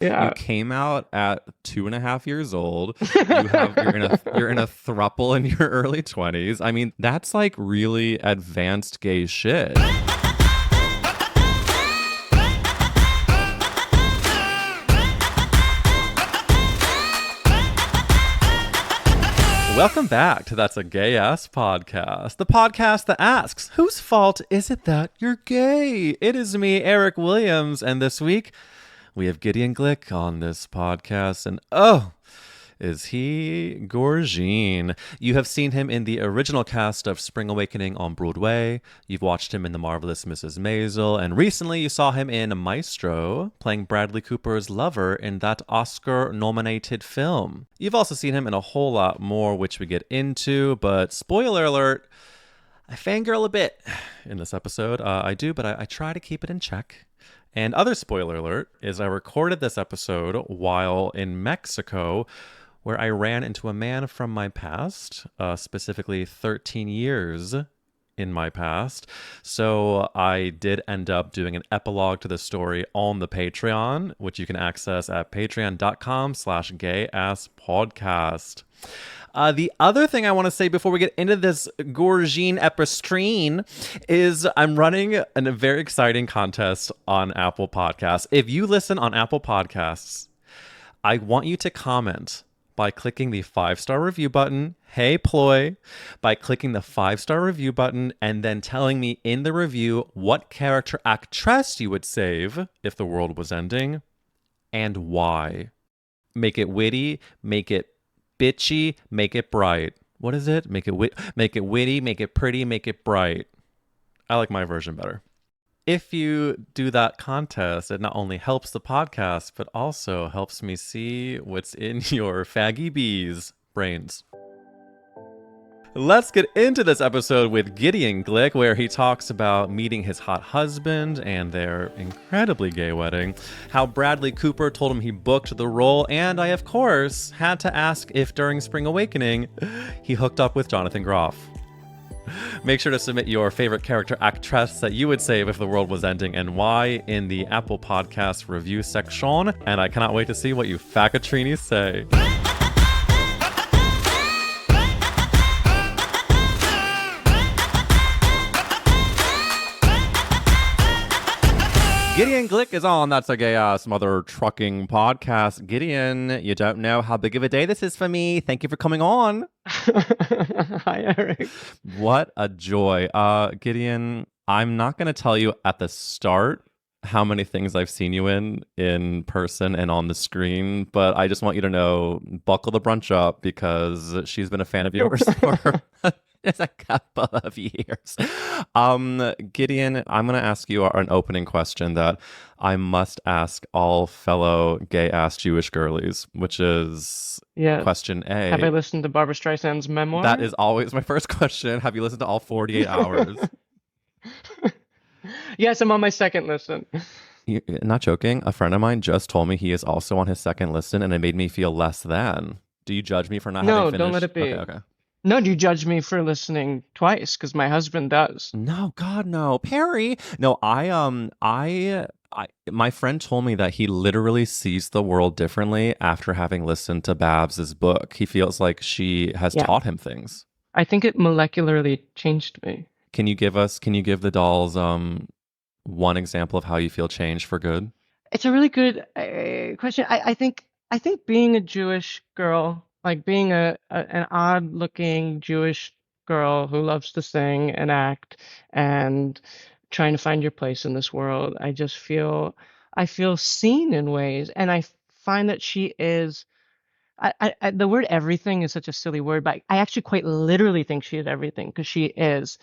Yeah. You came out at 2.5 years old. You're in a throuple in your early 20s. I mean, that's like really advanced gay shit. Welcome back to That's a Gay Ass Podcast, the podcast that asks, whose fault is it that you're gay? It is me, Eric Williams, and this week we have Gideon Glick on this podcast, and oh, is he gorgine. You have seen him in the original cast of Spring Awakening on Broadway. You've watched him in The Marvelous Mrs. Maisel, and recently you saw him in Maestro, playing Bradley Cooper's lover in that Oscar-nominated film. You've also seen him in a whole lot more, which we get into, but spoiler alert, I fangirl a bit in this episode. I do, but I try to keep it in check. And other spoiler alert is I recorded this episode while in Mexico, where I ran into a man from my past, specifically 13 years in my past. So I did end up doing an epilogue to the story on the Patreon, which you can access at patreon.com/gayasspodcast. The other thing I want to say before we get into this gorgine epistrine is I'm running a very exciting contest on Apple Podcasts. If you listen on Apple Podcasts, I want you to comment by clicking the 5-star review button, hey ploy, by clicking the 5-star review button and then telling me in the review what character actress you would save if the world was ending and why. Make it witty, make it bitchy, make it bright. What is it? Make it witty, make it pretty, make it bright. I like my version better. If you do that contest, it not only helps the podcast, but also helps me see what's in your faggy bees' brains. Let's get into this episode with Gideon Glick, where he talks about meeting his hot husband and their incredibly gay wedding, how Bradley Cooper told him he booked the role, and I, of course, had to ask if during Spring Awakening he hooked up with Jonathan Groff. Make sure to submit your favorite character actress that you would save if the world was ending and why in the Apple Podcast review section. And I cannot wait to see what you faggotrinis say. Gideon Glick is on That's a Gay Ass Mother Trucking Podcast. Gideon, you don't know how big of a day this is for me. Thank you for coming on. Hi, Eric. What a joy. Gideon, I'm not going to tell you at the start how many things I've seen you in person and on the screen, but I just want you to know, buckle the brunch up because she's been a fan of yours for it's a couple of years. Gideon, I'm going to ask you an opening question that I must ask all fellow gay-ass Jewish girlies, which is question A. Have I listened to Barbra Streisand's memoir? That is always my first question. Have you listened to all 48 hours? Yes, I'm on my second listen. You're not joking. A friend of mine just told me he is also on his second listen, and it made me feel less than. Do you judge me for not having finished? No, don't let it be. Okay. No, do you judge me for listening twice? Because my husband does. No, God, no. Perry. No, my friend told me that he literally sees the world differently after having listened to Babs's book. He feels like she has taught him things. I think it molecularly changed me. Can you give the dolls one example of how you feel changed for good? It's a really good question. I think being a Jewish girl, like being an odd-looking Jewish girl who loves to sing and act and trying to find your place in this world, I feel seen in ways, and I find that she is. The word everything is such a silly word, but I actually quite literally think she is everything because she is.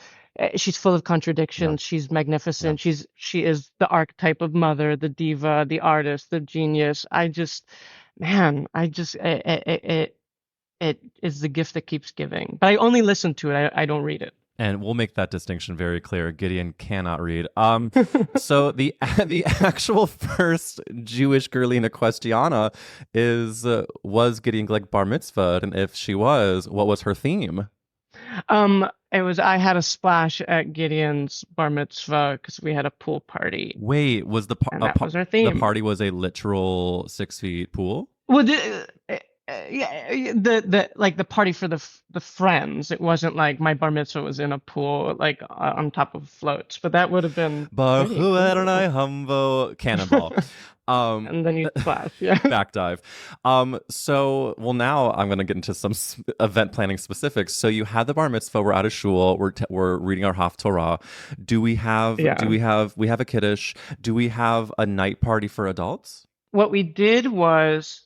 She's full of contradictions. Yeah. She's magnificent. Yeah. She is the archetype of mother, the diva, the artist, the genius. It is the gift that keeps giving. But I only listen to it. I don't read it. And we'll make that distinction very clear. Gideon cannot read. So the actual first Jewish girlina questiona was Gideon Glick bar mitzvah, and if she was, what was her theme? I had a splash at Gideon's bar mitzvah because we had a pool party, Wait, was and that was our the theme. party was a literal 6 feet pool? Well, yeah, the like the party for the friends. It wasn't like my bar mitzvah was in a pool, like on top of floats, but that would have been pretty Baruch Adonai cool. Humvo Cannonball. Um, And then you splash, yeah. back dive. So well, now I'm gonna get into some event planning specifics. So you had the bar mitzvah. We're out of shul. We're reading our Haftorah. Yeah. We have a kiddush? Do we have a night party for adults? What we did was,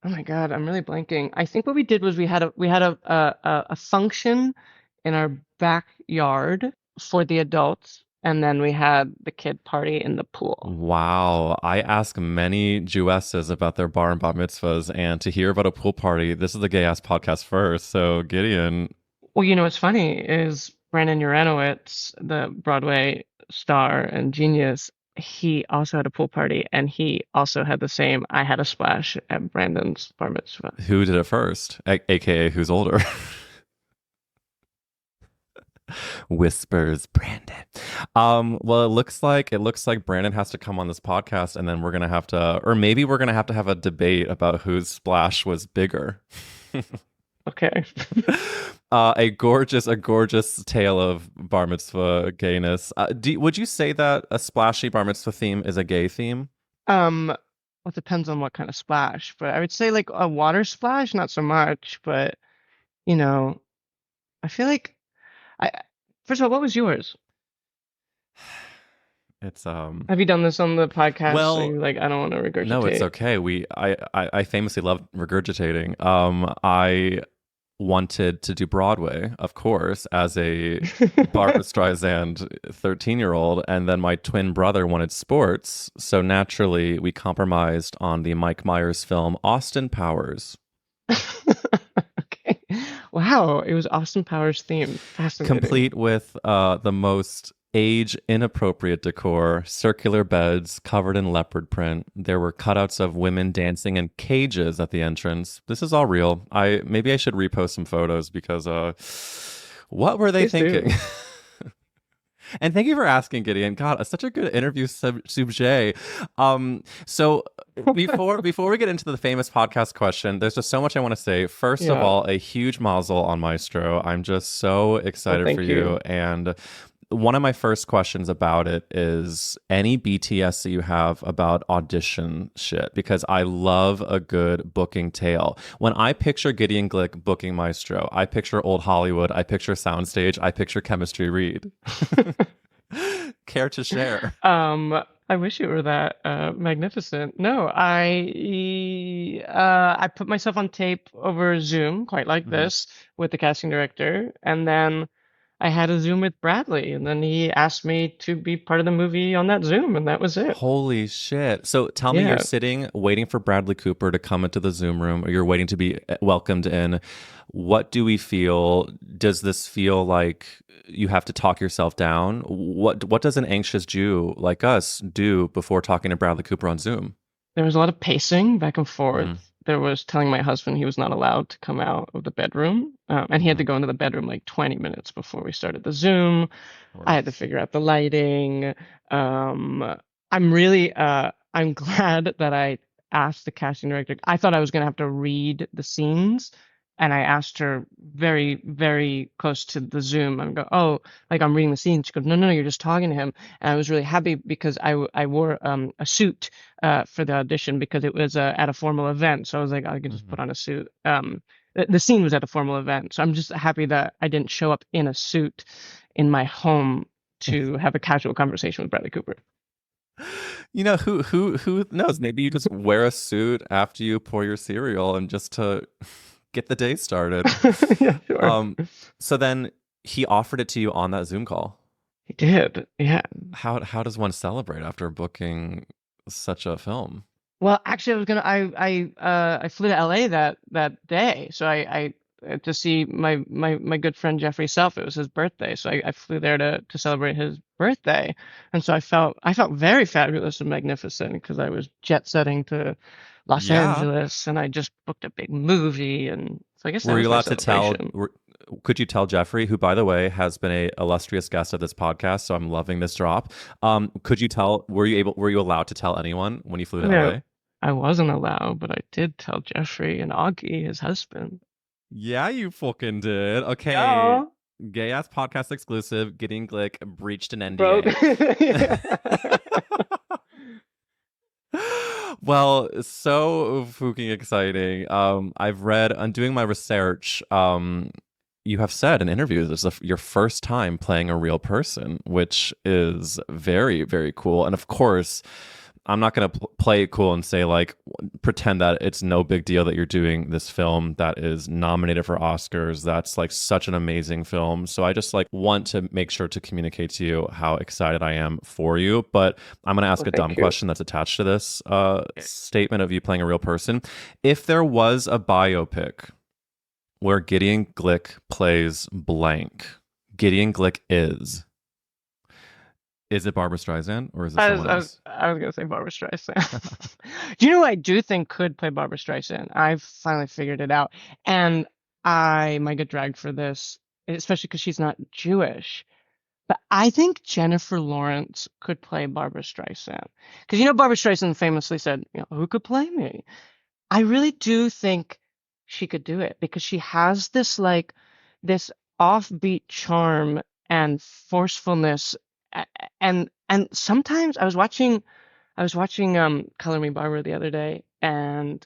oh my God, I'm really blanking. I think what we did was we had a function in our backyard for the adults, and then we had the kid party in the pool. Wow. I ask many Jewesses about their bar and bat mitzvahs, and to hear about a pool party, this is the gay ass podcast first. So, Gideon, Well, what's funny is Brandon Uranowitz, the Broadway star and genius, he also had a pool party, and he also had the same. I had a splash at Brandon's bar mitzvah. who did it first? AKA, who's older? Whispers Brandon. Well, it looks like Brandon has to come on this podcast, and then we're gonna have to, or maybe we're gonna have a debate about whose splash was bigger. Okay. A gorgeous tale of bar mitzvah gayness. Would you say that a splashy bar mitzvah theme is a gay theme? Well, it depends on what kind of splash, but I would say like a water splash, not so much, but you know, I feel like I first of all, what was yours? It's Have you done this on the podcast? So well, you're like, I don't want to no, it's regurgitate. okay. I famously love regurgitating. I wanted to do Broadway, of course, as a Barbara Streisand 13-year-old, and then my twin brother wanted sports, so naturally we compromised on the Mike Myers film Austin Powers, Okay. Wow, it was Austin Powers theme. Fascinating. complete with the most age inappropriate decor, circular beds covered in leopard print. There were cutouts of women dancing in cages at the entrance. This is all real. I should repost some photos because what were they Please thinking? do. And thank you for asking, Gideon. God, such a good interview subject. So before we get into the famous podcast question, there's just so much I want to say. First of Yeah. all, a huge mazel on Maestro. I'm just so Well, excited for thank you. you. And one of my first questions about it is any BTS that you have about audition shit, because I love a good booking tale. When I picture Gideon Glick booking Maestro, I picture old Hollywood, I picture soundstage, I picture chemistry read. Care to share? I wish it were that magnificent. No, I put myself on tape over Zoom, quite like Mhm. this, with the casting director, and then I had a Zoom with Bradley, and then he asked me to be part of the movie on that Zoom, and that was it. Holy shit. So tell me, you're Yeah, sitting waiting for Bradley Cooper to come into the Zoom room, or you're waiting to be welcomed in. What do we feel? Does this feel like you have to talk yourself down? What does an anxious Jew like us do before talking to Bradley Cooper on Zoom? there was a lot of pacing back and Hmm. forth. There was telling my husband he was not allowed to come out of the bedroom, and he had Hmm. to go into the bedroom like 20 minutes before we started the Zoom. I Or had to figure out the lighting. I'm glad that I asked the casting director. I thought I was gonna have to read the scenes, and I asked her very, very close to the Zoom. I'm go, oh, like I'm reading the scenes. She goes, no, no, no, you're just talking to him. And I was really happy because I wore a suit for the audition because it was at a formal event. So I was like, I could just Mhm. put on a suit. The scene was at a formal event, so I'm just happy that I didn't show up in a suit in my home to have a casual conversation with Bradley Cooper. Who knows? Maybe you just wear a suit after you pour your cereal and just to get the day started. Yeah, sure. Um, so then he offered it to you on that Zoom call. He did. Yeah. How does one celebrate after booking such a film? Well, actually, I flew to LA that day, so I to see my good friend Jeffrey Self. It was his birthday, so I flew there to celebrate his birthday, and so I felt very fabulous and magnificent because I was jet setting to Los Yeah. Angeles, and I just booked a big movie, and so I guess that Were you was my allowed to tell? celebration. could you tell Jeffrey, who, by the way, has been a illustrious guest of this podcast, so I'm loving this drop. Could you tell, were you allowed to tell anyone when you flew I to mean, LA? I wasn't allowed, but I did tell Jeffrey and Augie, his husband. Yeah, you fucking did. Okay. Yeah, Gay ass podcast exclusive. Gideon Glick breached an bro. NDA. Well, so fucking exciting. I've read, on doing my research, you have said in interviews this is your first time playing a real person, which is very, very cool. And of course, I'm not going to play it cool and say, like, pretend that it's no big deal that you're doing this film that is nominated for Oscars. That's like such an amazing film. So I just like want to make sure to communicate to you how excited I am for you. But I'm going to ask Well, a dumb thank you. question that's attached to this statement of you playing a real person. If there was a biopic where Gideon Glick plays blank, Gideon Glick is it Barbara Streisand or is it I was, someone I was, else? I was gonna say Barbara Streisand. Do you know who I do think could play Barbara Streisand? I've finally figured it out, and I might get dragged for this, especially because she's not Jewish. But I think Jennifer Lawrence could play Barbara Streisand, because Barbara Streisand famously said, "Who could play me?" I really do think she could do it because she has this offbeat charm and forcefulness, and sometimes I was watching Color Me Barbara the other day, and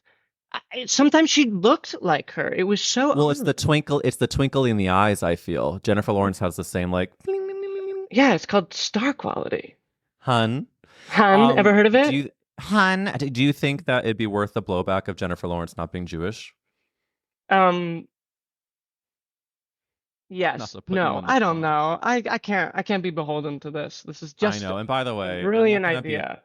sometimes she looked like her. It was so Well, it's odd. the twinkle. It's the twinkle in the eyes. I feel Jennifer Lawrence has the same like, bling, bling, bling, bling, bling. Yeah, it's called star quality. Hun. Han, ever heard of Do it? you, hun? Do you think that it'd be worth the blowback of Jennifer Lawrence not being Jewish? Um, Not yes. to put you No, on the I don't spot. know. I can't be beholden to this. This is I just know. And by the a way, I'm not brilliant gonna be. idea.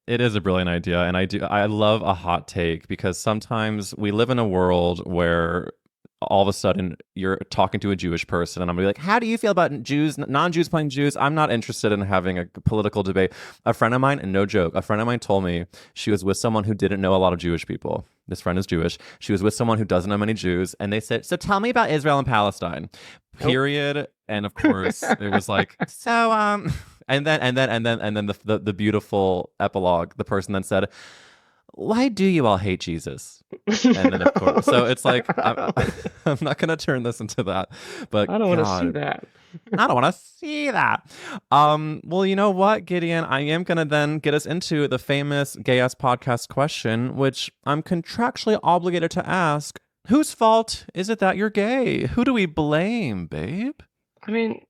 It is a brilliant idea, and I love a hot take because sometimes we live in a world where all of a sudden you're talking to a Jewish person and I'm gonna be like, how do you feel about Jews, non-Jews playing Jews? I'm not interested in having a political debate. A friend of mine, and no joke, a friend of mine told me she was with someone who didn't know a lot of Jewish people. This friend is Jewish. She was with someone who doesn't know many Jews, and they said, so tell me about Israel and Palestine. Nope. Period. And of course it was like, so and then the beautiful epilogue, the person then said, why do you all hate Jesus? And then, of course, so it's like, I'm not going to turn this into that. But I don't want to see God, that. I don't want to see that. Well, you know what, Gideon? I am going to then get us into the famous gay ass podcast question, which I'm contractually obligated to ask. Whose fault is it that you're gay? Who do we blame, babe? I mean,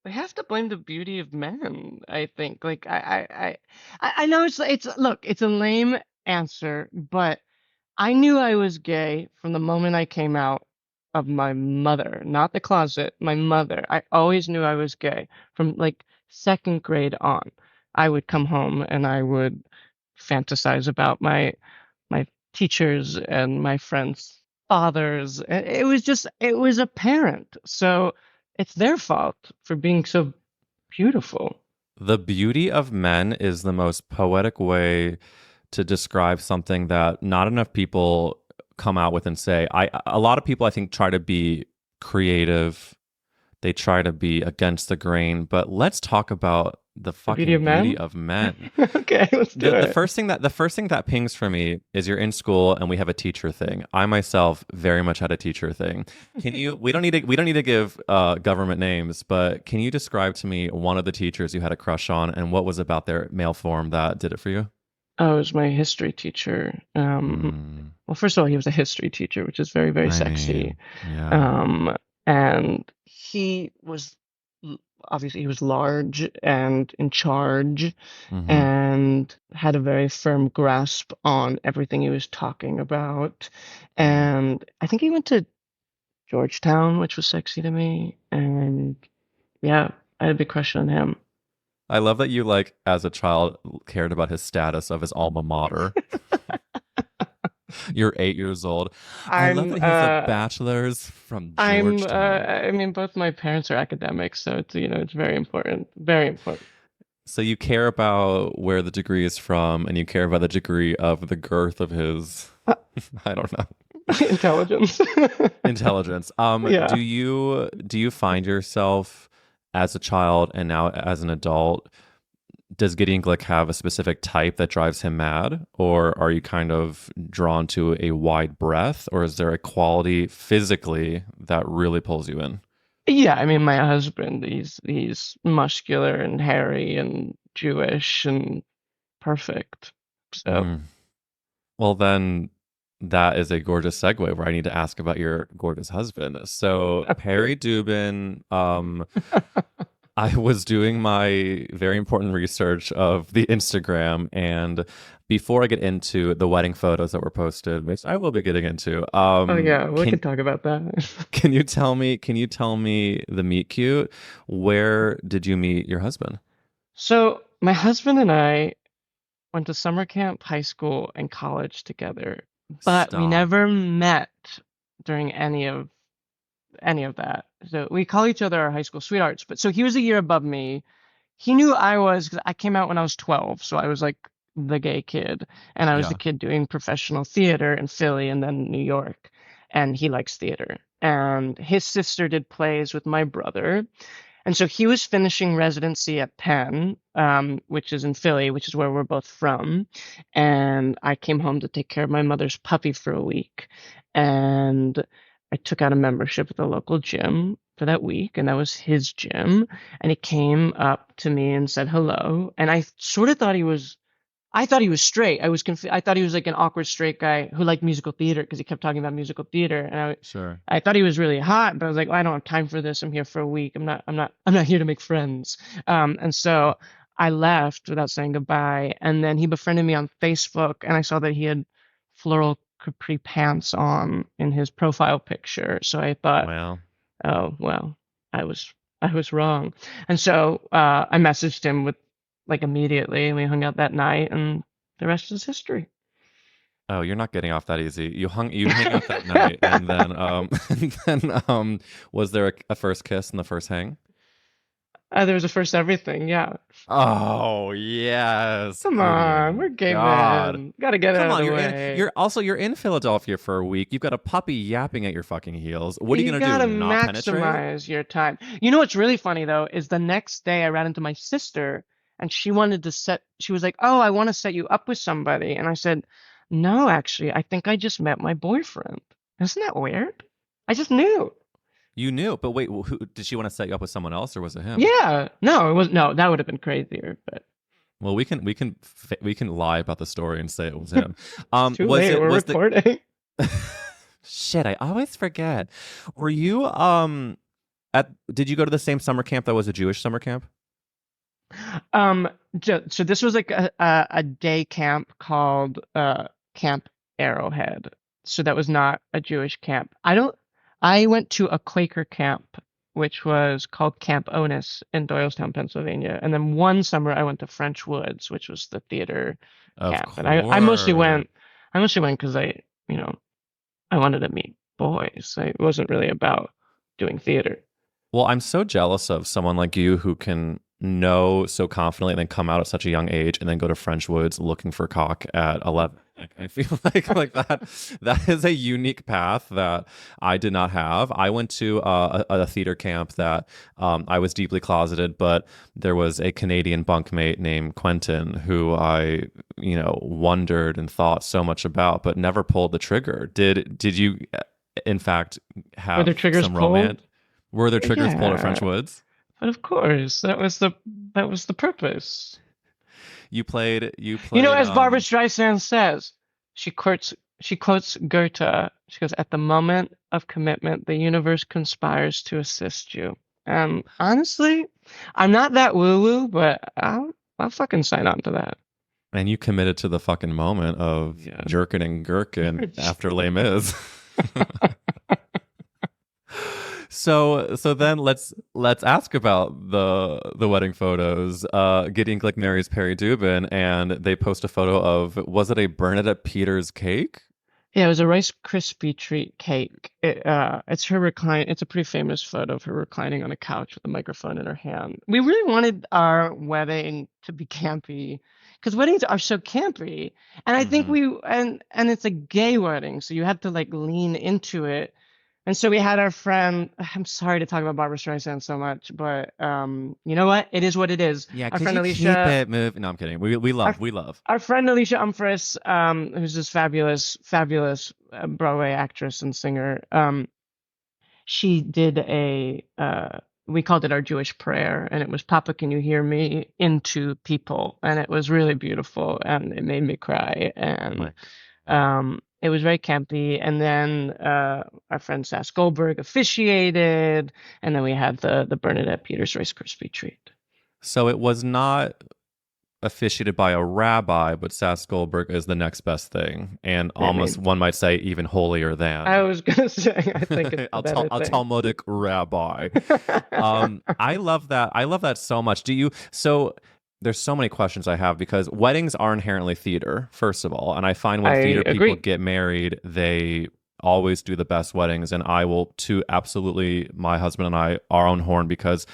we have to blame the beauty of men, I think. Like I know it's look, it's a lame answer, but I knew I was gay from the moment I came out of my mother, not the closet, my mother. I always knew I was gay from like second grade on. I would come home and I would fantasize about my teachers and my friends' fathers. It was apparent. So it's their fault for being so beautiful. The beauty of men is the most poetic way to describe something that not enough people come out with and say. A lot of people I think try to be creative. They try to be against the grain, but let's talk about the The beauty fucking of beauty men? of men. Okay, let's do The it. first thing that pings for me is you're in school and we have a teacher thing. I myself very much had a teacher thing. Can you? We don't need to give government names, but can you describe to me one of the teachers you had a crush on and what was about their male form that did it for you? Oh, it was my history teacher. Mm, Well, first of all, he was a history teacher, which is very, very I sexy. mean, yeah. And he was obviously he was large and in charge Hmm. and had a very firm grasp on everything he was talking about. And I think he went to Georgetown, which was sexy to me. And yeah, I had a big crush on him. I love that you like as a child cared about his status of his alma mater. You're 8 years old. I love I'm that he has a uh bachelor's from I'm Georgetown. I mean both my parents are academics, so it's very important. Very important. So you care about where the degree is from, and you care about the degree of the girth of his. Uh, I don't know. Intelligence. Intelligence. Yeah. Do you find yourself as a child and now as an adult? Does Gideon Glick have a specific type that drives him mad, or are you kind of drawn to a wide breadth, or is there a quality physically that really pulls you in? Yeah, I mean, my husband, he's muscular and hairy and Jewish and perfect. So, Mm. Well, then that is a gorgeous segue where I need to ask about your gorgeous husband. So okay. Perry Dubin, I was doing my very important research of the Instagram, and before I get into the wedding photos that were posted, which I will be getting into, Oh yeah, we can talk about that. can you tell me the meet cute? Where did you meet your husband? So, my husband and I went to summer camp, high school, and college together, but we Stop. never met during any of that. So we call each other our high school sweethearts. But so he was a year above me. He knew I was, because I came out when I was 12, so I was like the gay kid, and I was the Yeah. kid doing professional theater in Philly and then New York, and he likes theater. And his sister did plays with my brother, and so he was finishing residency at Penn, which is in Philly, which is where we're both from. And I came home to take care of my mother's puppy for a week. And I took out a membership at the local gym for that week, and that was his gym. And he came up to me and said hello. And I thought he was straight. I thought he was like an awkward straight guy who liked musical theater because he kept talking about musical theater, and Sure. I thought he was really hot, but I was like, oh, I don't have time for this. I'm here for a week. I'm not here to make friends. And so I left without saying goodbye. And then he befriended me on Facebook, and I saw that he had floral capri pants on in his profile picture. So I thought, Well, oh well, I was I was wrong. And so I messaged him with like immediately, and we hung out that night, and the rest is history. oh, you're not getting off that easy. You hang out that night, and then and then was there a first kiss and the first hang? There was a first everything, yeah. Oh, yes, Come on, Gideon. we're gay God. men. Gotta get it Come out of on, the way. you're in Philadelphia for a week. You've got a puppy yapping at your fucking heels. What are you You gonna do? gotta Not penetrate? maximize your time. You know what's really funny though is the next day I ran into my sister, and she was like, "Oh, I want to set you up with somebody." And I said, "No, actually, I think I just met my boyfriend." Isn't that weird? I just knew. You knew, but wait, who, did she want to set you up with someone else, or was it him? Yeah. No, it was no, that would have been crazier, but Well, we can lie about the story and say it was him. it's too Was late. it We're was the recording. shit? I always forget. Were you at? Did you go to the same summer camp that was a Jewish summer camp? Um, so this was like a day camp called Camp Arrowhead. So that was not a Jewish camp. I went to a Quaker camp, which was called Camp Onus in Doylestown, Pennsylvania. And then one summer I went to French Woods, which was the theater Of camp. And I mostly course. went because I wanted to meet boys. It wasn't really about doing theater. Well, I'm so jealous of someone like you who can know so confidently and then come out at such a young age and then go to French Woods looking for cock at 11. I feel like that is a unique path that I did not have. I went to a theater camp that I was deeply closeted, but there was a Canadian bunkmate named Quentin who I, wondered and thought so much about, but never pulled the trigger. Did you, in fact, Were there have triggers some pulled? romance? Were there triggers pulled at Yeah. French Woods? But of course, that was the purpose. You You know, played as Barbara Streisand says, she quotes Goethe. She goes, "At the moment of commitment, the universe conspires to assist you." And honestly, I'm not that woo-woo, but I'll fucking sign on to that. and you committed to the fucking moment of Yeah. jerkin and gherkin after Les Mis. So then let's ask about the wedding photos. Gideon Glick marries Perry Dubin, and they post a photo of, was it a Bernadette Peters cake? Yeah, it was a Rice Krispie treat cake. It's her recline. It's a pretty famous photo of her reclining on a couch with a microphone in her hand. We really wanted our wedding to be campy, because weddings are so campy. And I think Hmm. and it's a gay wedding, so you have to like lean into it. And so we had our friend. I'm sorry to talk about Barbara Streisand so much, but you know what? It is what it is. Yeah, Our could friend you keep Alicia it moving? No, I'm kidding. We our love, we love. our friend Alicia Umphris, who's this fabulous Broadway actress and singer, she did we called it our Jewish prayer, and it was "Papa, can you hear me?" into people, and it was really beautiful, and it made me cry, Oh and my. it was very campy. And then our friend Sass Goldberg officiated, and then we had the Bernadette Peters Rice Krispie treat. So it was not officiated by a rabbi, but Sass Goldberg is the next best thing, and I almost mean, one might say even holier I than was gonna say, I think it's the better A thing. Talmudic rabbi. I love that. I love that so much. Do you? So there's so many questions I have because weddings are inherently theater, first of all, and I find when I theater people agree. get married, they always do the best weddings, and I will too. Absolutely, my husband and I, our own horn, because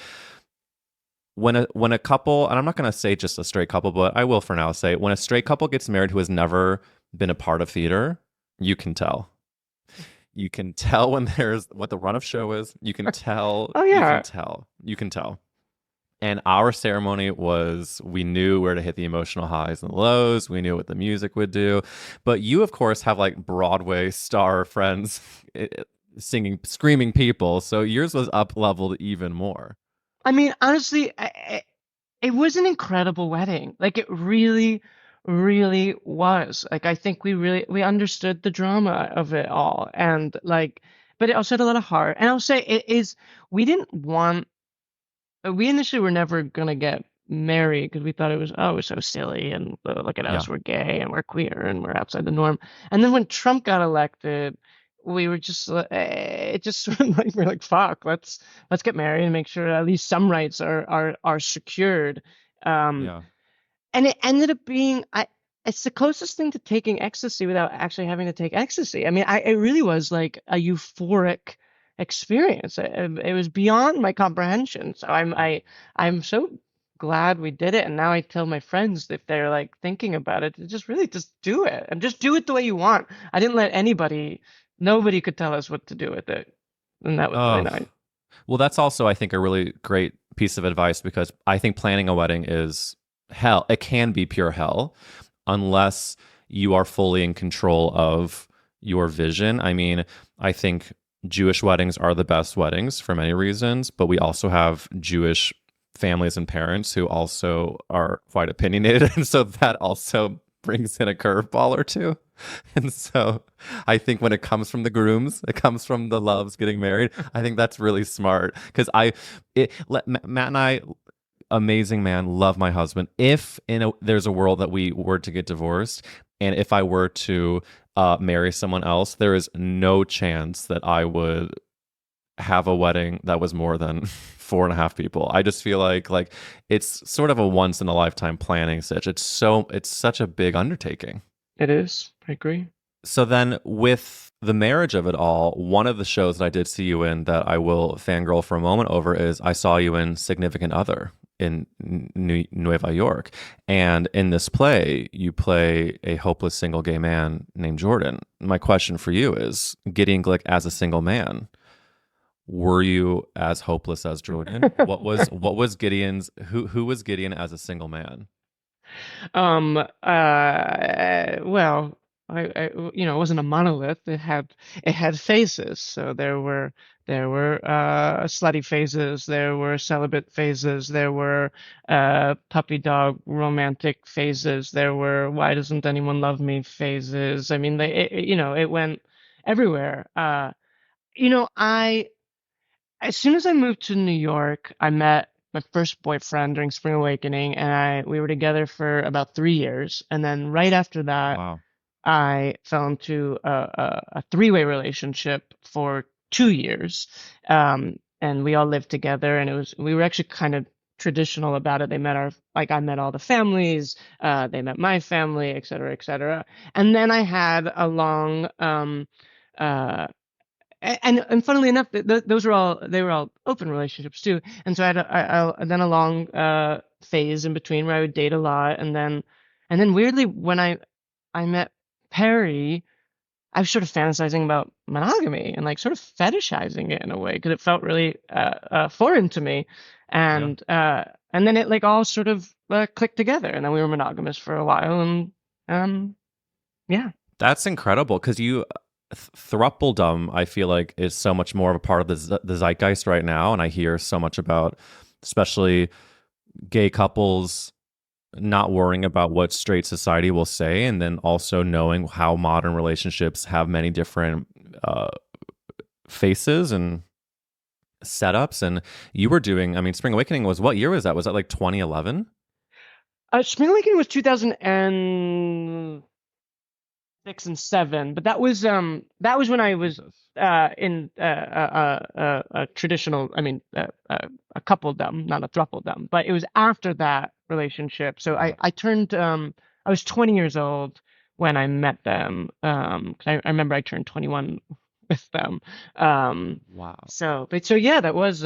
when a couple, and I'm not going to say just a straight couple, but I will for now say when a straight couple gets married who has never been a part of theater, you can tell. You can tell when there's what the run of show is. You can tell. Oh You can yeah. tell. You can tell. And our ceremony was, we knew where to hit the emotional highs and lows. We knew what the music would do. But you, of course, have like Broadway star friends singing, screaming people. So yours was up leveled even more. I mean, honestly, it was an incredible wedding. Like it really, really was. Like I think we understood the drama of it all, and like, but it also had a lot of heart. And I'll say it is. We didn't want. We initially were never gonna get married because we thought it was, oh, it's so silly, and look at Yeah. us, we're gay and we're queer and we're outside the norm. And then when Trump got elected, we were just it just sort of like we're like, fuck, let's get married and make sure at least some rights are secured. Um, Yeah. and it ended up being it's the closest thing to taking ecstasy without actually having to take ecstasy. I mean, it really was like a euphoric experience. It was beyond my comprehension. So I'm so glad we did it. And now I tell my friends if they're like thinking about it, to just really just do it and just do it the way you want. I didn't let nobody could tell us what to do with it, and that was really Oh, nice. well, that's also, I think, a really great piece of advice because I think planning a wedding is hell. It can be pure hell unless you are fully in control of your vision. I mean, I think Jewish weddings are the best weddings for many reasons, but we also have Jewish families and parents who also are quite opinionated. And so that also brings in a curveball or two. And so I think when it comes from the grooms, it comes from the loves getting married. I think that's really smart because Matt and I, amazing man, love my husband. If there's a world that we were to get divorced, and if I were to marry someone else, there is no chance that I would have a wedding that was more than four and a half people. I just feel like it's sort of a once in a lifetime planning stitch. It's such a big undertaking. It is. I agree. So then, with the marriage of it all, one of the shows that I did see you in that I will fangirl for a moment over is I saw you in Significant Other in Nueva York. And in this play, you play a hopeless single gay man named Jordan. My question for you is Gideon Glick as a single man. Were you as hopeless as Jordan? What was Gideon's who was Gideon as a single man? Well, it wasn't a monolith. It had phases. So there were slutty phases, there were celibate phases, there were puppy dog romantic phases, there were why doesn't anyone love me phases. I mean, it went everywhere. I as soon as I moved to New York, I met my first boyfriend during Spring Awakening, and we were together for about 3 years. And then right after that, Wow. I fell into a three-way relationship for 2 years, and we all lived together. And we were actually kind of traditional about it. They met our like I met all the families, they met my family, et cetera, et cetera. And then I had a long uh and funnily enough, those were all they were all open relationships too. And so I had then a long phase in between where I would date a lot, and then weirdly when I met Perry, I was sort of fantasizing about monogamy and like sort of fetishizing it in a way because it felt really foreign to me, Yeah. and then it like all sort of clicked together, and then we were monogamous for a while, and yeah. That's incredible because thruppledom, I feel like, is so much more of a part of the zeitgeist right now. And I hear so much about, especially gay couples not worrying about what straight society will say, and then also knowing how modern relationships have many different uh, faces and setups. And you were doing, I mean, Spring Awakening was, what year was that? Was that like 2011? Spring Awakening was 2006 and 7, but that was when I was Jesus. in a traditional, I mean, a coupledom, not a thruppledom, but it was after that relationship. So Yeah. I turned I was 20 years old when I met them. 'Cause I remember I turned 21 with them. Um, Wow. but so yeah, that was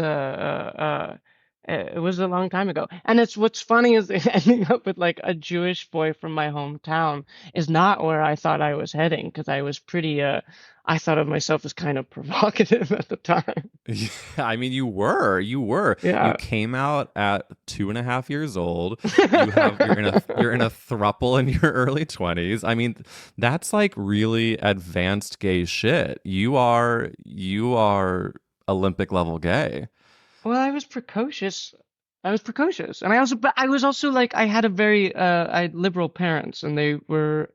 it was a long time ago. And it's what's funny is ending up with like a Jewish boy from my hometown is not where I thought I was heading because I was pretty I thought of myself as kind of provocative at the time. Yeah, I mean, you Yeah. came out at 2.5 years old. You're in a thruple in your early 20s. I mean, that's like really advanced gay shit. You are Olympic level gay. Well, I was precocious. I was precocious. And but I was also like, I had a very, I had liberal parents and they were,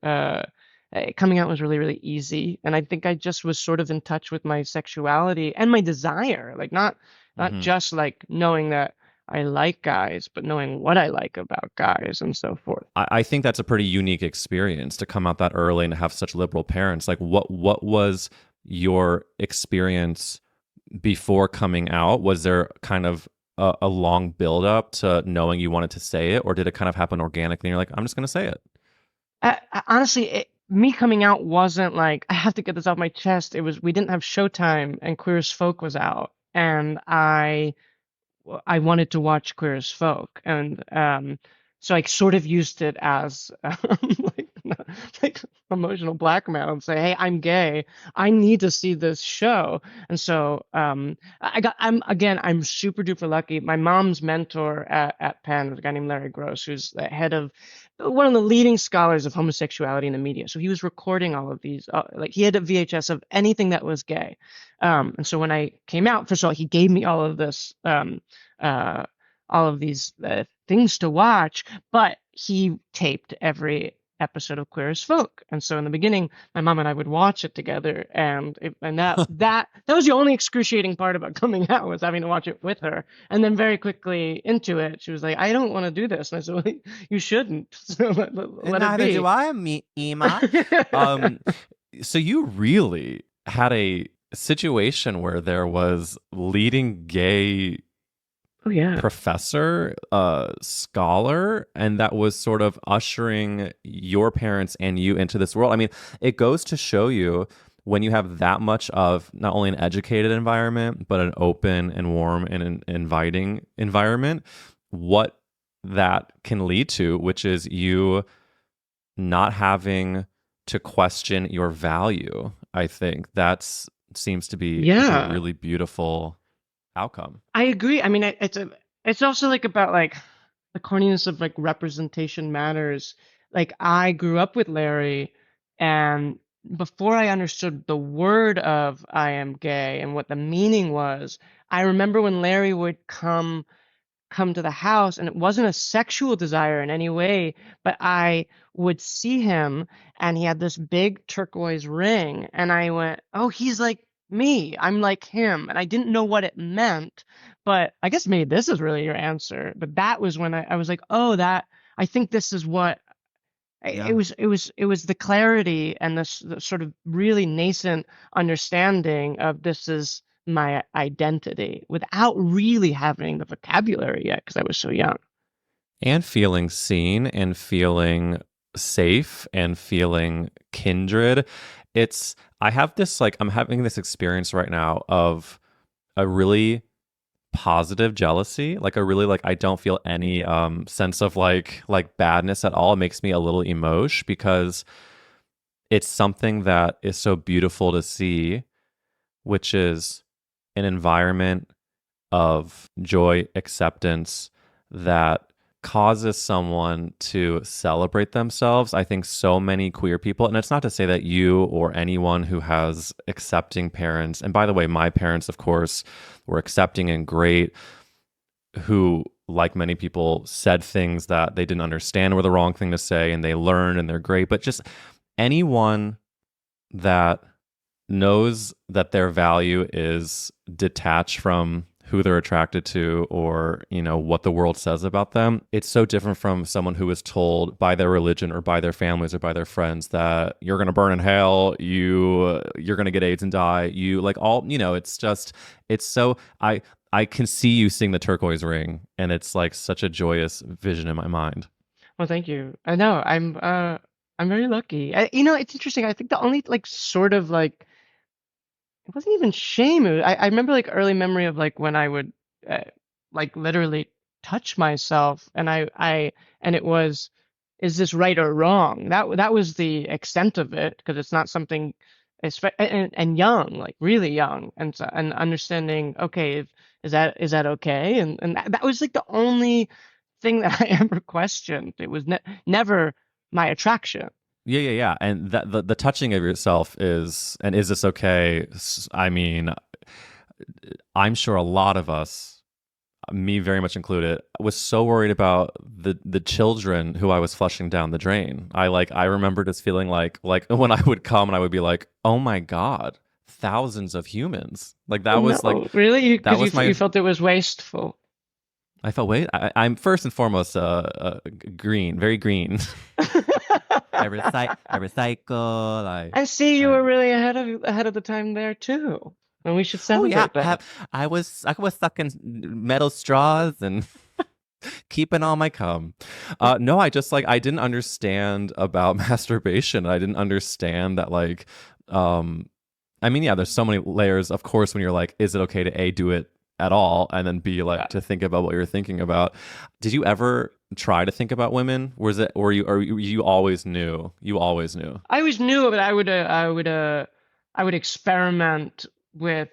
coming out was really, really easy. And I think I just was sort of in touch with my sexuality and my desire, like not Hmm. just like knowing that I like guys, but knowing what I like about guys and so forth. I think that's a pretty unique experience to come out that early and to have such liberal parents. Like, what was your experience before coming out? Was there kind of a long build up to knowing you wanted to say it, or did it kind of happen organically and you're like, I'm just going to say it? Honestly, me coming out wasn't like I have to get this off my chest. It was we didn't have Showtime and Queer as Folk was out, and I wanted to watch Queer as Folk, and so I sort of used it as like like emotional blackmail and say, "Hey, I'm gay. I need to see this show." And so I'm super duper lucky. My mom's mentor at Penn was a guy named Larry Gross, who's the head of one of the leading scholars of homosexuality in the media. So he was recording all of these, like he had a VHS of anything that was gay. And so when I came out, first of all, he gave me uh, all of these things to watch, but he taped every episode of Queer as Folk. And so in the beginning, my mom and I would watch it together, and that was the only excruciating part about coming out was having to watch it with her. And then very quickly into it, she was like, "I don't want to do this." And I said, "Well, you shouldn't. So let it Neither do be." I, me, Ema. Um, so you really had a situation where there was leading gay Oh yeah. professor, scholar, and that was sort of ushering your parents and you into this world. I mean, it goes to show you when you have that much of not only an educated environment, but an open and warm and an inviting environment, what that can lead to, which is you not having to question your value. I think that's seems to be like a Yeah. really beautiful outcome. I agree. I mean, it's also like about like the corniness of like representation matters. Like I grew up with Larry, and before I understood the word of I am gay and what the meaning was, I remember when Larry would come to the house, and it wasn't a sexual desire in any way, but I would see him and he had this big turquoise ring, and I went, "Oh, he's like me. I'm like him." And I didn't know what it meant, but I guess maybe this is really your answer. But that was when I was like, "Oh, that I think this is what Yeah. it was the clarity and this the sort of really nascent understanding of this is my identity without really having the vocabulary yet because I was so young. And feeling seen and feeling safe and feeling kindred. It's, I have this, like, I'm having this experience right now of a really positive jealousy, like a really, like, I don't feel any sense of like badness at all. It makes me a little emotion because it's something that is so beautiful to see, which is an environment of joy, acceptance that causes someone to celebrate themselves. I think so many queer people, and it's not to say that you or anyone who has accepting parents, and by the way, my parents, of course, were accepting and great, who, like many people, said things that they didn't understand were the wrong thing to say, and they learned and they're great. But just anyone that knows that their value is detached from who they're attracted to or, you know, what the world says about them, it's so different from someone who is told by their religion or by their families or by their friends that you're going to burn in hell, you're going to get AIDS and die, you, like, all, you know, it's just, it's so, I can see you sing the Turquoise Ring, and it's like such a joyous vision in my mind. Well, thank you. I know I'm very lucky. It's interesting. I think the only like sort of like it wasn't even shame. I remember like early memory of like when I would uh, like literally touch myself, and it was, is this right or wrong? That was the extent of it because it's not something, and young, like really young, and understanding. Okay, is that okay? And that was like the only thing that I ever questioned. It was never my attraction. Yeah, yeah, yeah. And that the touching of yourself is, and is this okay? I mean, I'm sure a lot of us, me very much included, was so worried about the children who I was flushing down the drain. I remember just feeling like when I would come and I would be like, "Oh my God, thousands of humans." Like Oh that was like no, really? that Because was you my felt it was wasteful. I felt, wait, I'm first and foremost green, very green. I recycle. I see you I were really ahead of the time there too, and we should Oh yeah, celebrate that. I was sucking metal straws and keeping all my cum. No, I just, like, I didn't understand about masturbation. I didn't understand that, like, um, I mean, yeah, there's so many layers. Of course, when you're like, is it okay to A, do it at all, and then B, Yeah. like, to think about what you're thinking about. Did you ever try to think about women? Was it, or you always knew? You always knew. I always knew that I would experiment with,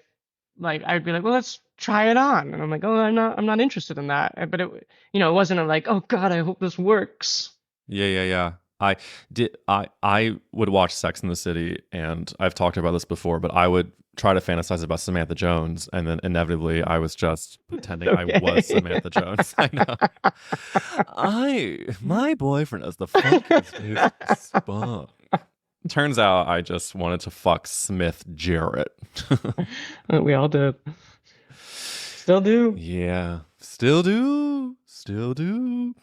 like, I would be like, well, let's try it on, and I'm like, oh, I'm not interested in that. But it wasn't a like, oh God, I hope this works. Yeah, yeah, yeah. I would watch Sex in the City, and I've talked about this before, but I would try to fantasize about Samantha Jones, and then inevitably I was just pretending I was Okay. Samantha Jones. I know. My boyfriend has the funkiest spunk. Turns out I just wanted to fuck Smith Jarrett. We all did. Still do. Yeah, still do. Still do.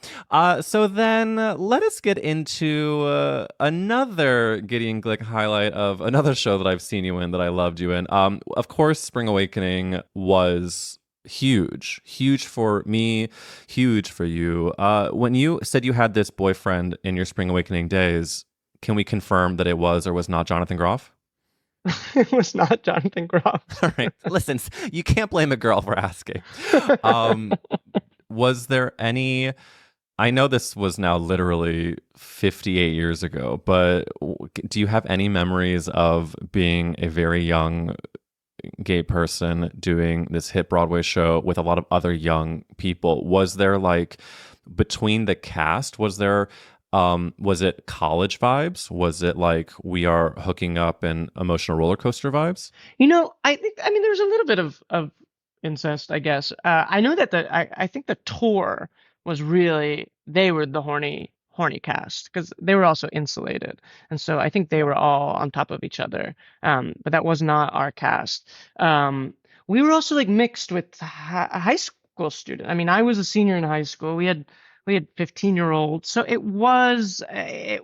So then let us get into another Gideon Glick highlight of another show that I've seen you in that I loved you in. Of course, Spring Awakening was huge, huge for me, huge for you. When you said you had this boyfriend in your Spring Awakening days, can we confirm that it was or was not Jonathan Groff? It was not Jonathan Groff. All right. Listen, you can't blame a girl for asking. Um, was there any, I know this was now literally 58 years ago, but do you have any memories of being a very young gay person doing this hit Broadway show with a lot of other young people? Was there, like, between the cast, was it college vibes? Was it like we are hooking up and emotional roller coaster vibes? I mean, there's a little bit of incest, I guess. I know that I think the tour was really, they were the horny cast because they were also insulated, and so I think they were all on top of each other. But that was not our cast. We were also like mixed with a high school student. I mean, I was a senior in high school. We had 15-year-olds, so it was, I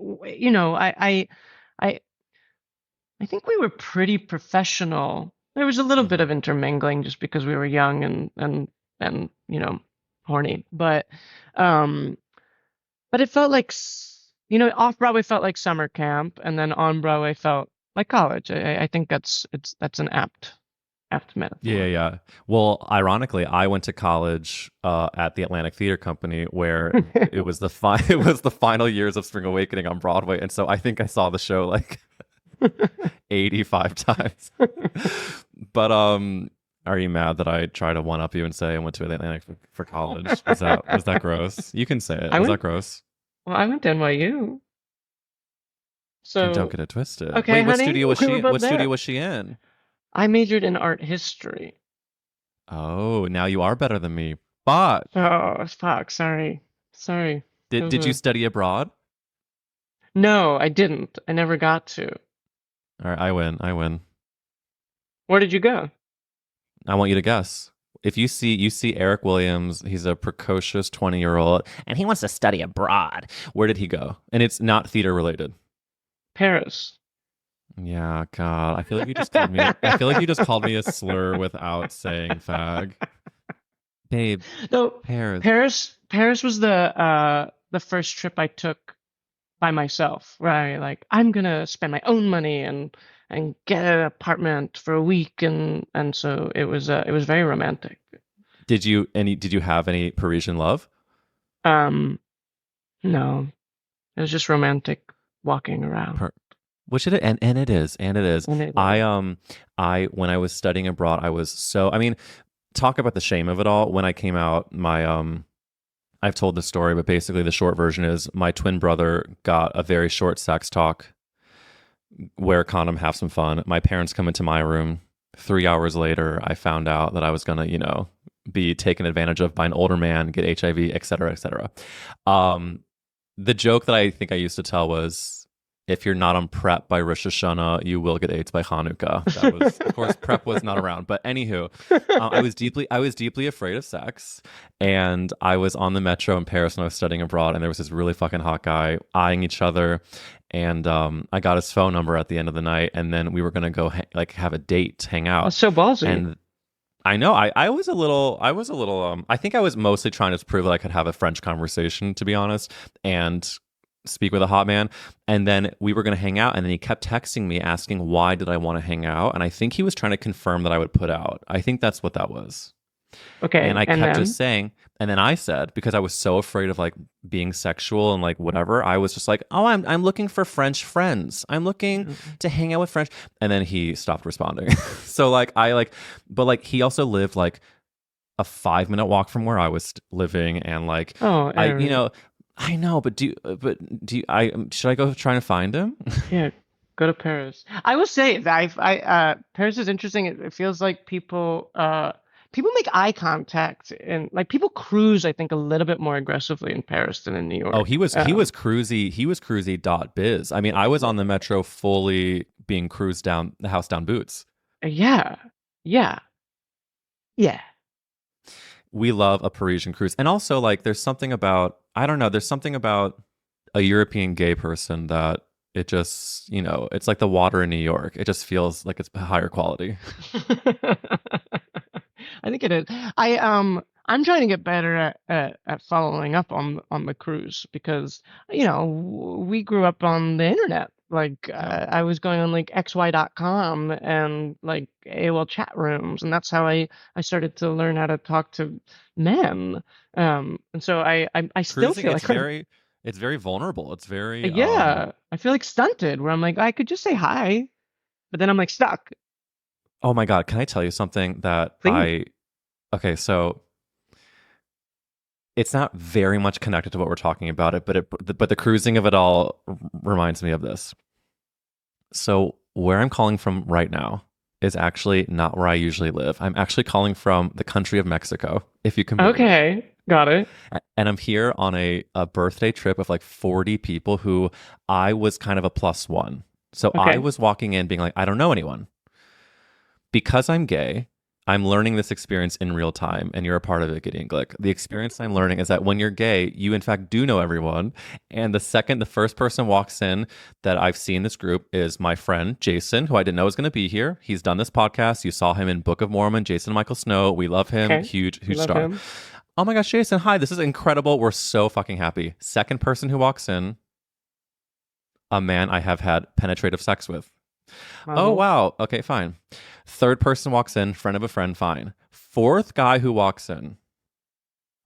think we were pretty professional. There was a little bit Mhm. of intermingling just because we were young and horny, um, but it felt like off Broadway felt like summer camp, and then on Broadway felt like college. I think that's an apt Yeah, metaphor. yeah. Well, ironically, I went to college at the Atlantic Theater Company, where it was it was the final years of Spring Awakening on Broadway, and so I think I saw the show like 85 times. But are you mad that I try to one up you and say I went to Atlantic for college? Was that gross? You can say it. I Was that went gross? I went to NYU. And don't So, get it twisted. okay, Wait, honey, we were both What studio there. was she in? I majored in art history. Oh, now you are better than me. But Oh, fuck, sorry. Sorry. It was did you a study abroad? No, I didn't. I never got to. All right, I win. I win. Where did you go? I want you to guess. If you see Eric Williams, he's a precocious 20-year-old and he wants to study abroad. Where did he go? And it's not theater related. Paris. Yeah, God. I feel like you just called me a slur without saying fag. Babe, No, Paris. Paris was the first trip I took by myself, right? Like I'm gonna spend my own money and get an apartment for a week and so it was very romantic. Did you have any Parisian love? Um, no, it was just romantic walking around. Per- Which it and it is. And it I is. I when I was studying abroad, I was so I mean, talk about the shame of it all. When I came out, my I've told this story, but basically the short version is my twin brother got a very short sex talk, wear a condom, have some fun. My parents come into my room. 3 hours later, I found out that I was gonna, be taken advantage of by an older man, get HIV, et cetera, et cetera. Um, the joke that I think I used to tell was, if you're not on prep by Rosh Hashanah, you will get AIDS by Hanukkah. That was, of course, prep was not around. But anywho, I was deeply afraid of sex, and I was on the metro in Paris when I was studying abroad, and there was this really fucking hot guy eyeing each other, and I got his phone number at the end of the night, and then we were gonna go like have a date, hang That's out, so ballsy. and I know. I was a little, I think I was mostly trying to prove that I could have a French conversation, to be honest, and speak with a hot man. And then we were going to hang out. And then he kept texting me asking, why did I want to hang out? And I think he was trying to confirm that I would put out. I think that's what that was. And Okay, I and kept just then saying, and then I said, because I was so afraid of like being sexual and like whatever, I was just like, oh, I'm looking for French friends. I'm looking to hang out with French. And then he stopped responding. So like but like he also lived like a 5 minute walk from where I was living, and like oh, I, you Eric. know, I know, but do you, I should I go trying to find him? Yeah, go to Paris. I will say that Paris is interesting. It feels like people make eye contact and like people cruise, I think, a little bit more aggressively in Paris than in New Oh, York. he was cruisy dot biz. I mean, I was on the metro fully being cruised down the house down boots. Yeah, yeah, yeah. We love a Parisian cruise. And also like there's something about I don't know, there's something about a European gay person that it just, it's like the water in New York. It just feels like it's higher quality. I think it is. I'm trying to get better at following up on the cruise because we grew up on the internet. Like Yeah. I was going on like xy.com and like AOL chat rooms, and that's how I started to learn how to talk to men. And so I still Cruising, feel like I'm it's very vulnerable. It's very yeah, I feel like stunted where I'm like I could just say hi, but then I'm like stuck. oh my God, can I tell you something that Please. okay, so it's not very much connected to what we're talking about but the cruising of it all reminds me of this. So where I'm calling from right now is actually not where I usually live. I'm actually calling from the country of Mexico, if you can believe. Okay, got it. And I'm here on a birthday trip of like 40 people who I was kind of a plus one. So I Okay. was walking in being like, I don't know anyone. Because I'm gay, I'm learning this experience in real time, and you're a part of it, Gideon Glick. The experience I'm learning is that when you're gay, you in fact do know everyone. And the first person walks in that I've seen this group is my friend Jason, who I didn't know was going to be here. He's done this podcast. You saw him in Book of Mormon, Jason Michael Snow. We love him. Okay. Huge, We huge love star. him. Oh my gosh, Jason, hi. This is incredible. We're so fucking happy. Second person who walks in, a man I have had penetrative sex with. Oh, Mazels. wow. Okay, fine. Third person walks in, friend of a friend, fine. Fourth guy who walks in,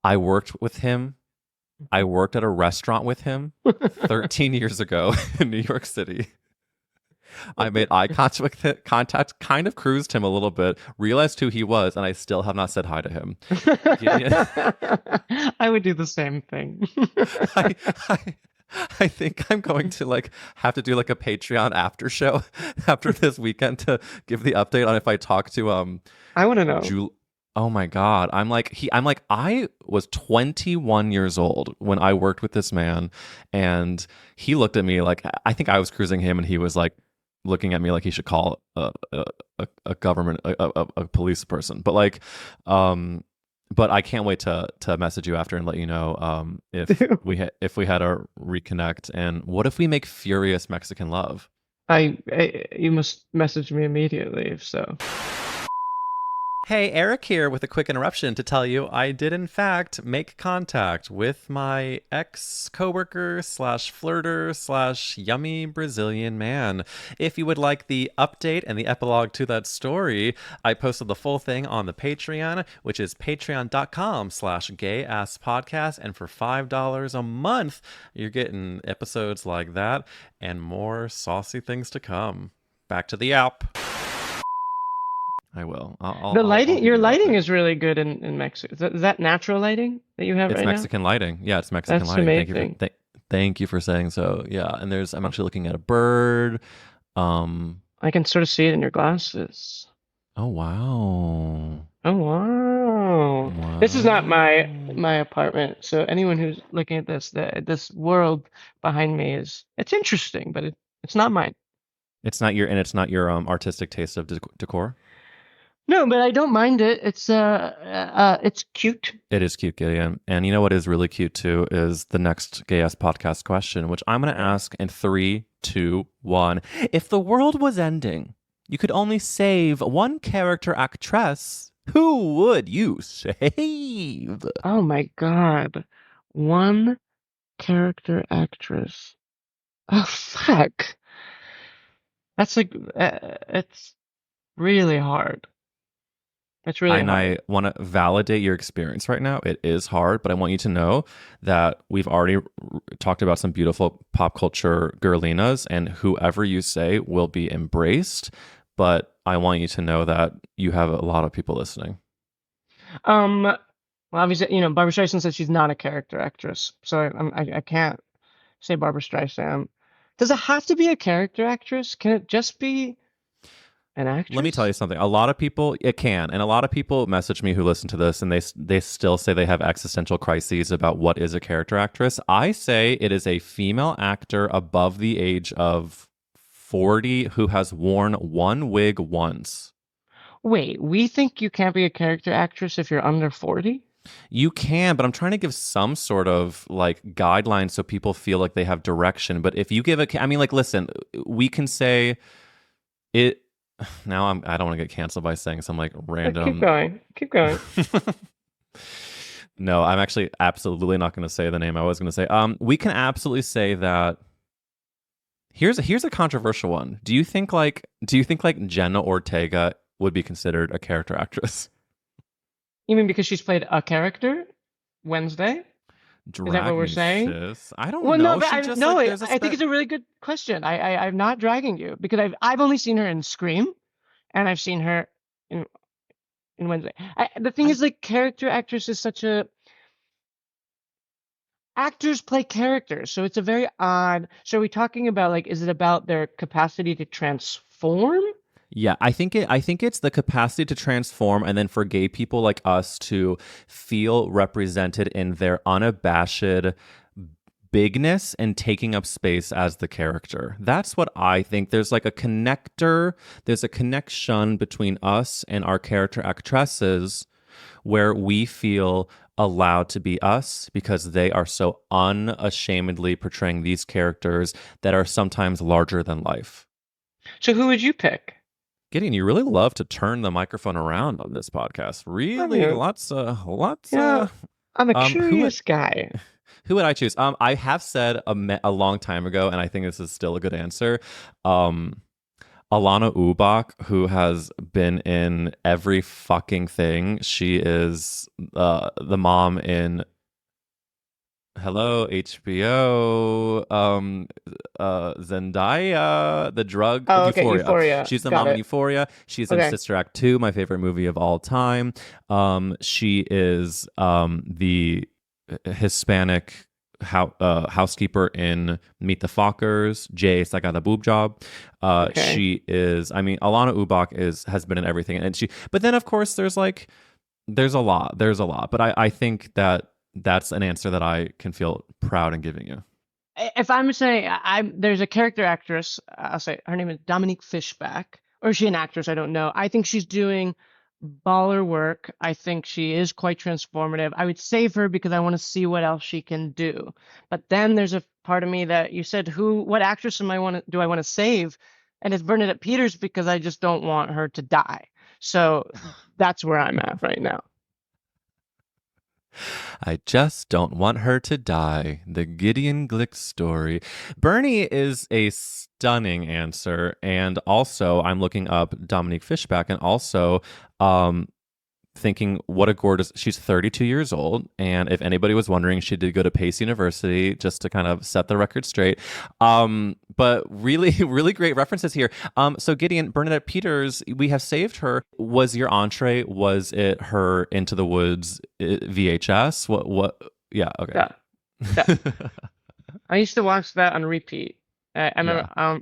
I worked with him. I worked at a restaurant with him 13 years ago in New York City. I made eye contact, kind of cruised him a little bit, realized who he was, and I still have not said hi to him. Gideon, I would do the same thing. I, I, I think I'm going to have to do a Patreon after show after this weekend to give the update on if I talk to I want to know. Jul. Oh my God. I was 21 years old when I worked with this man, and he looked at me I think I was cruising him, and he was looking at me like he should call a government, a police person. But I can't wait to message you after and let you know if we had a reconnect, and what if we make furious Mexican love? You must message me immediately if so. Hey, Eric here with a quick interruption to tell you I did in fact make contact with my ex-coworker slash flirter slash yummy Brazilian man. If you would like the update and the epilogue to that story, I posted the full thing on the Patreon, which is patreon.com/gayasspodcast. And for $5 a month, you're getting episodes like that and more saucy things to come. Back to the app. I will. Your lighting is really good in Mexico. Is that natural lighting that you have It's right Mexican lighting. Yeah, it's Mexican That's lighting. amazing. Thank you for saying so. Yeah, and I'm actually looking at a bird. I can sort of see it in your glasses. Oh wow. Oh wow. Wow. This is not my apartment. So anyone who's looking at this world behind me it's interesting, but it's not mine. It's not your artistic taste of decor. No, but I don't mind it. It's cute. It is cute, Gideon. And you know what is really cute too is the next Gay Ass Podcast question, which I'm going to ask in 3, 2, 1. If the world was ending, you could only save one character actress. Who would you save? Oh my God. One character actress. Oh fuck. That's it's really hard. It's really And hard. I want to validate your experience right now. It is hard, but I want you to know that we've already talked about some beautiful pop culture girlinas, and whoever you say will be embraced. But I want you to know that you have a lot of people listening. Well, obviously, Barbara Streisand said she's not a character actress, so I can't say Barbara Streisand. Does it have to be a character actress? Can it just be an actress? Let me tell you something. A lot of people, it can, and a lot of people message me who listen to this, and they still say they have existential crises about what is a character actress. I say it is a female actor above the age of 40 who has worn one wig once. Wait, we think you can't be a character actress if you're under 40? You can, but I'm trying to give some sort of guidelines so people feel like they have direction. But if you give listen, we can say it. Now I don't want to get canceled by saying some random. Keep going. No, I'm actually absolutely not going to say the name I was going to say. We can absolutely say that. Here's a controversial one. Do you think Jenna Ortega would be considered a character actress? You mean because she's played a character? Wednesday? Drag Is that what we're saying? Sis. I don't Well, know. no, but She just, I think it's a really good question. I'm not dragging you because I've only seen her in Scream, and I've seen her in Wednesday. The thing is, character actress is such a actors play characters, so it's a very odd. So are we talking about is it about their capacity to transform? Yeah, I think it's the capacity to transform, and then for gay people like us to feel represented in their unabashed bigness and taking up space as the character. That's what I think. There's like a connector, there's a connection between us and our character actresses where we feel allowed to be us because they are so unashamedly portraying these characters that are sometimes larger than life. So who would you pick? Gideon, you really love to turn the microphone around on this podcast. I Really, mean, lots. yeah, I'm a Who would curious guy. who would I choose? I have said a long time ago, and I think this is still a good answer. Um, Alana Ubach, who has been in every fucking thing. She is the mom in Hello HBO, Zendaya, the drug Oh, okay, Euphoria. Euphoria. She's the Got mom in it. Euphoria. She's in Okay. Sister Act 2, my favorite movie of all time. She is the Hispanic housekeeper in Meet the Fockers. Jace, I got a boob job. Okay. She is. I mean, Alana Ubach has been in everything, and she. But then, of course, there's a lot. There's a lot. But I think that that's an answer that I can feel proud in giving you. If I'm saying there's a character actress, I'll say her name is Dominique Fishback, or is she an actress? I don't know. I think she's doing baller work. I think she is quite transformative. I would save her because I want to see what else she can do. But then there's a part of me that you said, what actress do I want to save? And it's Bernadette Peters because I just don't want her to die. So that's where I'm at right now. I just don't want her to die. The Gideon Glick story. Bernie is a stunning answer. And also, I'm looking up Dominique Fishback and also thinking what a gorgeous, she's 32 years old. And if anybody was wondering, she did go to Pace University, just to kind of set the record straight. But really, really great references here. So Gideon, Bernadette Peters, we have saved her. Was your entree, was it her Into the Woods VHS? Yeah, okay. Yeah. Yeah. I used to watch that on repeat. I remember Yeah.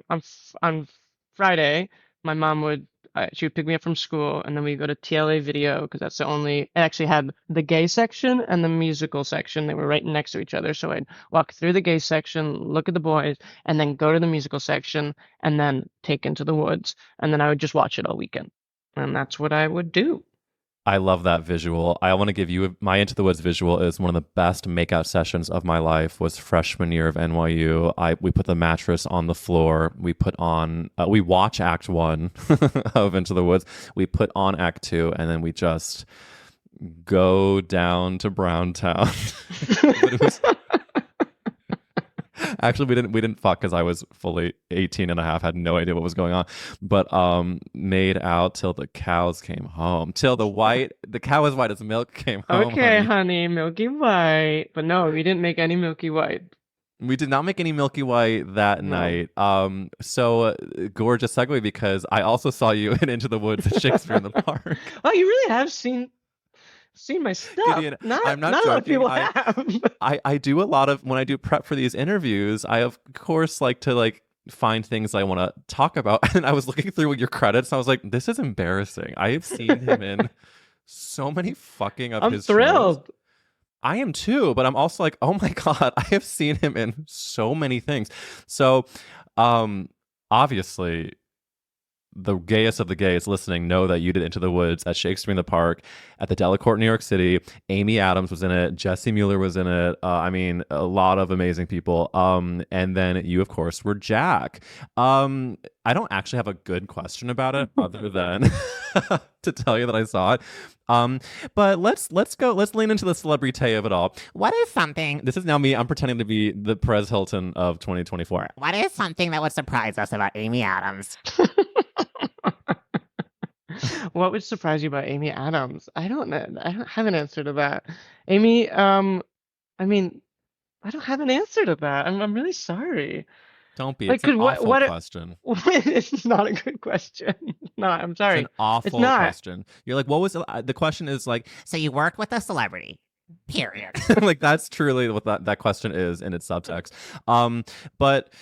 on Friday, my mom she would pick me up from school, and then we go to TLA Video because that's the only. It actually had the gay section and the musical section. They were right next to each other, so I'd walk through the gay section, look at the boys, and then go to the musical section, and then take Into the Woods, and then I would just watch it all weekend, and that's what I would do. I love that visual. I want to give you my Into the Woods visual is one of the best makeout sessions of my life. Was freshman year of NYU. We put the mattress on the floor. We put on we watch Act 1 of Into the Woods. We put on Act 2, and then we just go down to Browntown. But it was actually we didn't fuck because I was fully 18 and a half, had no idea what was going on, but made out till the cows came home, till the cow as white as milk came home, Okay, honey. honey, Milky White. But no, we didn't make any Milky White. We did not make any Milky White that No. night. So gorgeous segue because I also saw you in Into the Woods at Shakespeare in the Park. Oh, you really have seen my stuff. Gideon, Not I'm not not a lot of joking. people have. I do a lot of when I do prep for these interviews, I of course like to find things I want to talk about. And I was looking through your credits and I was like, this is embarrassing. I have seen him in so many fucking of I'm his shows. thrilled. I am too, but I'm also like, oh my God, I have seen him in so many things. So obviously the gayest of the gays listening know that you did Into the Woods at Shakespeare in the Park at the Delacorte, New York City. Amy Adams was in it. Jesse Mueller was in it. I mean, a lot of amazing people. And then you, of course, were Jack. I don't actually have a good question about it other than to tell you that I saw it. But let's lean into the celebrity of it all. What is something? This is now me. I'm pretending to be the Perez Hilton of 2024. What is something that would surprise us about Amy Adams? What would surprise you about Amy Adams? I don't know. I don't have an answer to that. Amy, I mean, I don't have an answer to that. I'm really sorry. Don't be. Like, It's an could awful question. it's not a good question. No, I'm It's an sorry. It's awful not. question. You're like, what was the question is like, So you worked with a celebrity. Period. like that's truly what that question is in its subtext. But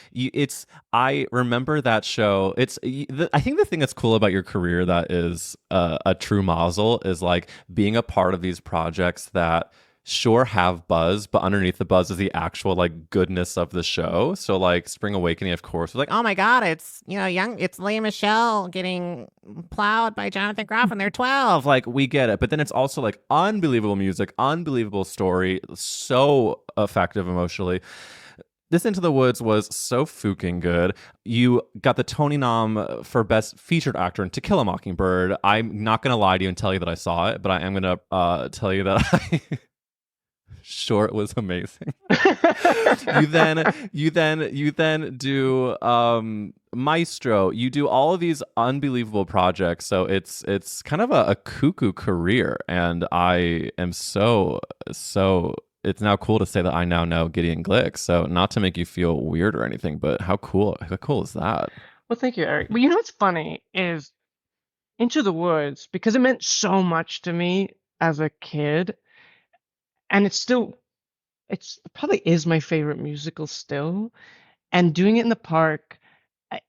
I remember that show. I think the thing that's cool about your career that is a true mazel is like being a part of these projects that sure have buzz, but underneath the buzz is the actual like goodness of the show. So like Spring Awakening, of course, was like, Oh my God, it's it's Leah Michelle getting plowed by Jonathan Groff when they're 12. like we get it. But then it's also like unbelievable music, unbelievable story, so effective emotionally. This Into the Woods was so fucking good. You got the Tony nom for Best Featured Actor in To Kill a Mockingbird. I'm not going to lie to you and tell you that I saw it, but I am going to tell you that I sure it was amazing. you then do Maestro. You do all of these unbelievable projects. So it's kind of a cuckoo career, and I am so it's now cool to say that I now know Gideon Glick. So not to make you feel weird or anything, but how cool is that? Well, thank you, Eric. Well, you know what's funny is Into the Woods, because it meant so much to me as a kid, and it's probably is my favorite musical still. And doing it in the park,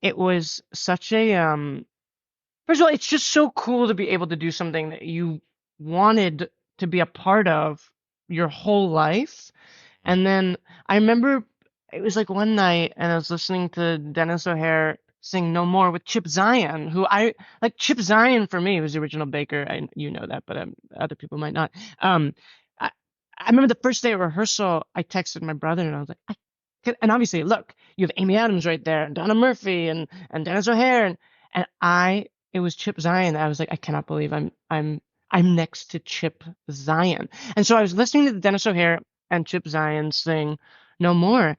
it was such a first of all, it's just so cool to be able to do something that you wanted to be a part of your whole life. And then I remember it was like one night and I was listening to Dennis O'Hare sing No More with Chip Zien, who I like. Chip Zien for me was the original Baker. You know that, but other people might not. I, I remember the first day of rehearsal, I texted my brother and I was like, and obviously, look, you have Amy Adams right there, and Donna Murphy, and Dennis O'Hare, and it was Chip Zien. I was like, I cannot believe I'm next to Chip Zien. And so I was listening to Dennis O'Hare and Chip Zien sing No More,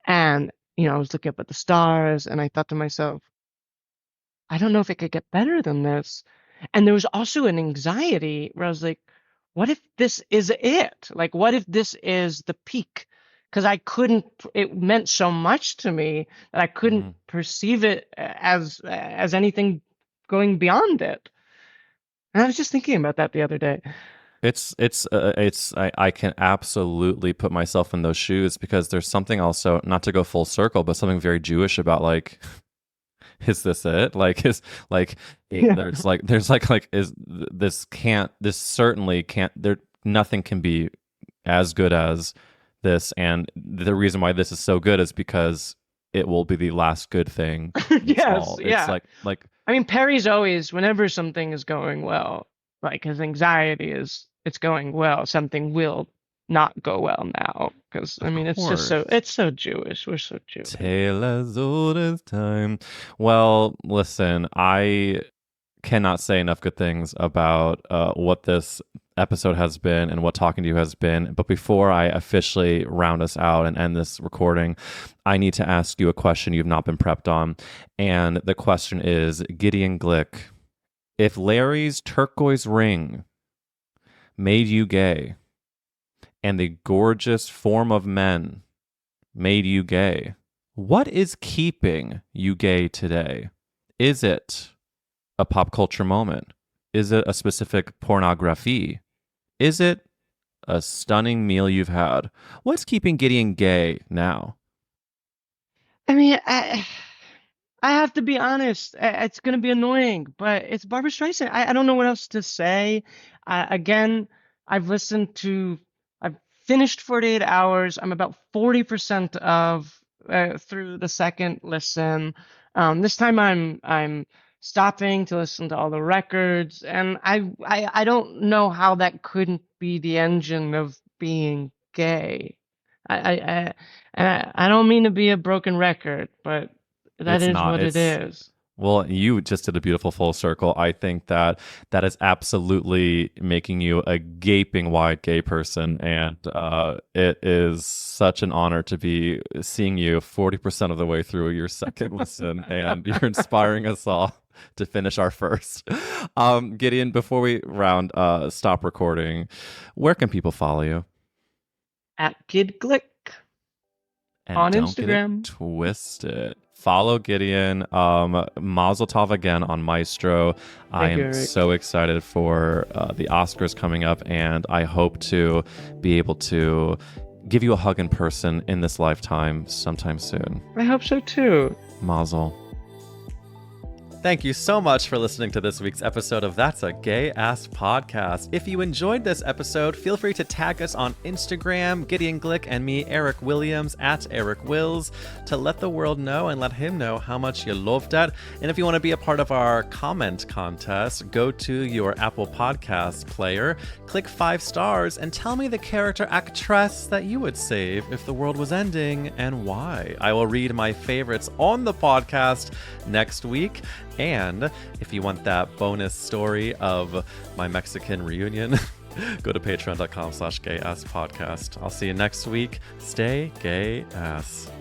and I was looking up at the stars, and I thought to myself, I don't know if it could get better than this. And there was also an anxiety where I was like, what if this is it? Like, what if this is the peak? Because it meant so much to me that I couldn't perceive it as anything going beyond it. And I was just thinking about that the other day. I can absolutely put myself in those shoes, because there's something also, not to go full circle, but something very Jewish about like, is this it? Like, is like, Yeah. this certainly can't, nothing can be as good as this. And the reason why this is so good is because it will be the last good thing. Yes, yeah. It's like, I mean, Perry's always, whenever something is going well, like his anxiety is, it's going well, something will not go well now. Because, I mean, it's just so, it's so Jewish. We're so Jewish. Tale as old as time. Well, listen, I cannot say enough good things about what this episode has been and what talking to you has been. But before I officially round us out and end this recording, I need to ask you a question you've not been prepped on. And the question is, Gideon Glick, if Larry's turquoise ring made you gay and the gorgeous form of men made you gay, what is keeping you gay today? Is it a pop culture moment? Is it a specific pornography? Is it a stunning meal you've had? What's keeping Gideon gay now? I mean, I have to be honest. It's going to be annoying, but it's Barbra Streisand. I don't know what else to say. Again, I've finished 48 Hours. I'm about 40% of through the second listen. This time I'm stopping to listen to all the records, and I don't know how that couldn't be the engine of being gay. I don't mean to be a broken record, but that is what it is. Well, you just did a beautiful full circle. I think that is absolutely making you a gaping wide gay person. And it is such an honor to be seeing you 40% of the way through your second listen. And you're inspiring us all to finish our first. Gideon, before we stop recording, where can people follow you? At Kid Glick on Instagram. Get it twisted. Follow Gideon. Mazel tov again on Maestro. I am so excited for the Oscars coming up, and I hope to be able to give you a hug in person in this lifetime sometime soon. I hope so too. Mazel. Thank you so much for listening to this week's episode of That's a Gay Ass Podcast. If you enjoyed this episode, feel free to tag us on Instagram, Gideon Glick and me, Eric Williams, at Eric Wills, to let the world know and let him know how much you loved it. And if you want to be a part of our comment contest, go to your Apple Podcast player, click 5 stars, and tell me the character actress that you would save if the world was ending and why. I will read my favorites on the podcast next week. And if you want that bonus story of my Mexican reunion, go to patreon.com/gayasspodcast. I'll see you next week. Stay gay ass.